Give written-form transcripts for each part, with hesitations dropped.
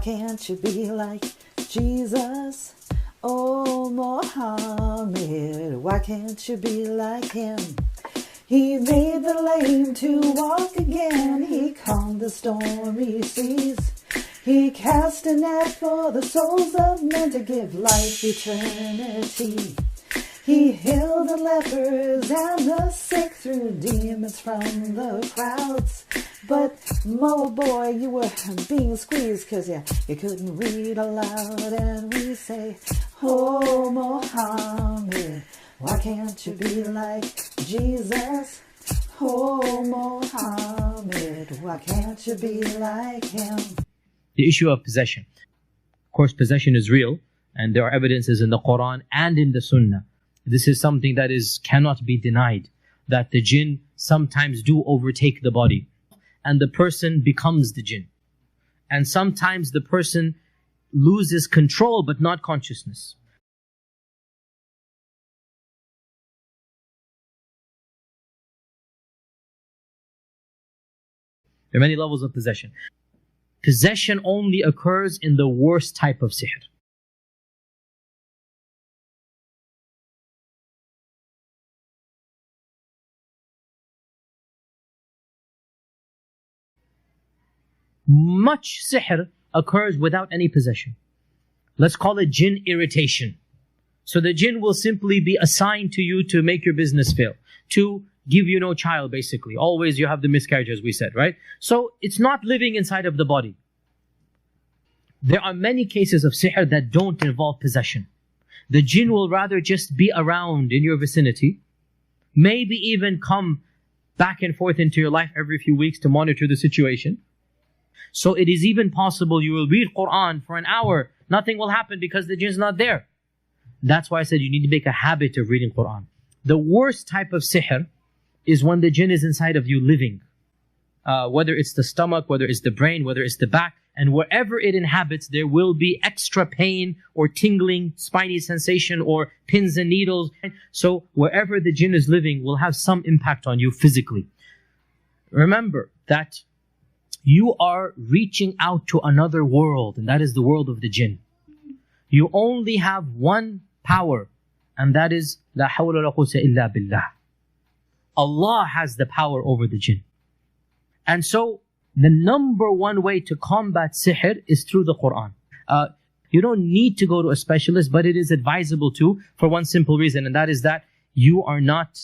can't you be like Jesus? Oh Muhammad, why can't you be like him? He made the lame to walk again. He calmed the stormy seas. He cast a net for the souls of men to give life eternity. He healed the lepers and the sick, threw demons from the crowds. But, oh boy, you were being squeezed because you couldn't read aloud. And we say, oh Muhammad, why can't you be like Jesus? Oh Muhammad, why can't you be like him? The issue of possession. Of course, possession is real, and there are evidences in the Quran and in the Sunnah. This is something that cannot be denied, that the jinn sometimes do overtake the body, and the person becomes the jinn. And sometimes the person loses control but not consciousness. There are many levels of possession. Possession only occurs in the worst type of sihr. Much sihr occurs without any possession. Let's call it jinn irritation. So the jinn will simply be assigned to you to make your business fail, to give you no child basically. Always you have the miscarriage, as we said, right? So it's not living inside of the body. There are many cases of sihr that don't involve possession. The jinn will rather just be around in your vicinity, maybe even come back and forth into your life every few weeks to monitor the situation. So it is even possible you will read Quran for an hour, nothing will happen because the jinn is not there. That's why I said you need to make a habit of reading Quran. The worst type of sihr is when the jinn is inside of you living. Whether it's the stomach, whether it's the brain, whether it's the back, and wherever it inhabits, there will be extra pain or tingling, spiny sensation, or pins and needles. So wherever the jinn is living will have some impact on you physically. Remember that you are reaching out to another world, and that is the world of the jinn. You only have one power, and that is La hawla wa la quwwata illa billah. Allah has the power over the jinn. And so, the number one way to combat sihr is through the Quran. You don't need to go to a specialist, but it is advisable to, for one simple reason, and that is that you are not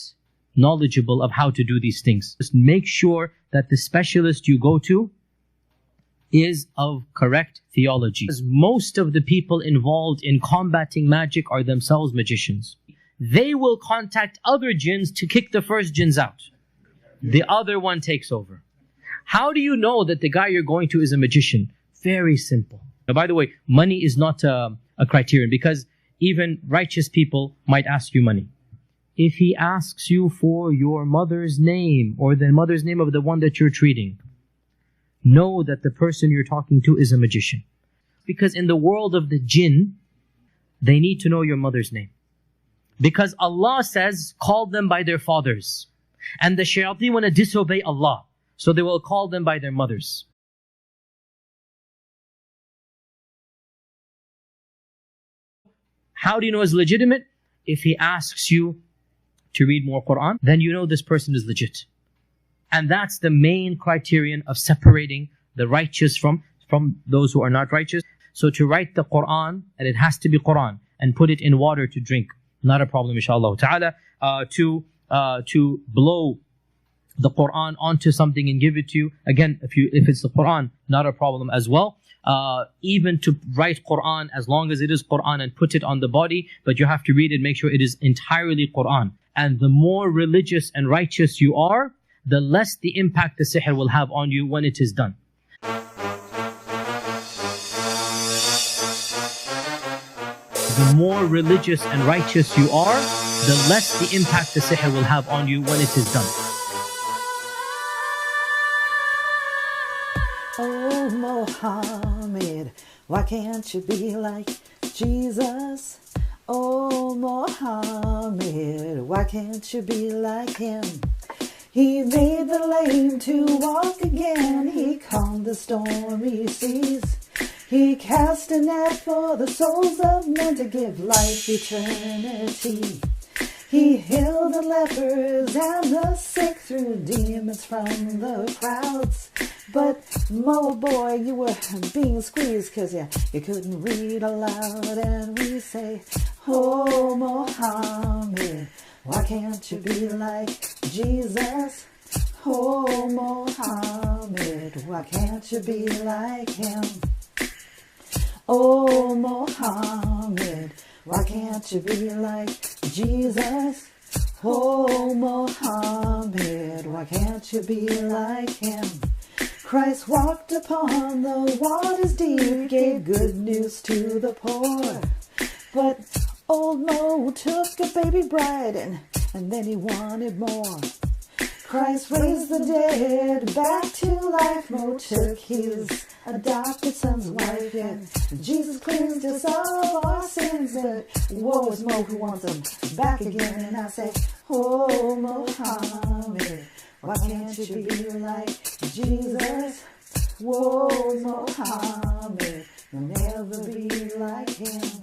knowledgeable of how to do these things. Just make sure that the specialist you go to is of correct theology. Because most of the people involved in combating magic are themselves magicians. They will contact other jinns to kick the first jinns out. The other one takes over. How do you know that the guy you're going to is a magician? Very simple. Now, by the way, money is not a criterion, because even righteous people might ask you money. If he asks you for your mother's name or the mother's name of the one that you're treating, know that the person you're talking to is a magician. Because in the world of the jinn, they need to know your mother's name. Because Allah says, call them by their fathers. And the shayateen want to disobey Allah, so they will call them by their mothers. How do you know it's legitimate? If he asks you to read more Quran, then you know this person is legit. And that's the main criterion of separating the righteous from those who are not righteous. So to write the Quran, and it has to be Quran, and put it in water to drink, not a problem, inshallah ta'ala. To blow the Quran onto something and give it to you, again, if it's the Quran, not a problem as well. Even to write Quran, as long as it is Quran, and put it on the body, but you have to read it, make sure it is entirely Quran. And the more religious and righteous you are, the less the impact the sihr will have on you when it is done. The more religious and righteous you are, the less the impact the sihr will have on you when it is done. Oh Muhammad, why can't you be like Jesus? Oh Muhammad, why can't you be like him? He made the lame to walk again. He calmed the stormy seas. He cast a net for the souls of men to give life eternity. He healed the lepers and the sick, threw demons from the crowds. But, Mo boy, you were being squeezed 'cause you couldn't read aloud. And we say, oh, Muhammad, why can't you be like Jesus? Oh, Muhammad, why can't you be like him? Oh, Muhammad, why can't you be like Jesus? Oh, Muhammad, why can't you be like him? Christ walked upon the waters deep, gave good news to the poor. But old Mo took a baby bride and then he wanted more. Christ raised the dead back to life. Mo took his adopted son's wife. And Jesus cleansed us of our sins. But woe is Mo who wants them back again. And I say, oh, Muhammad, why can't you be like Jesus? Whoa, Muhammad, you'll never be like him.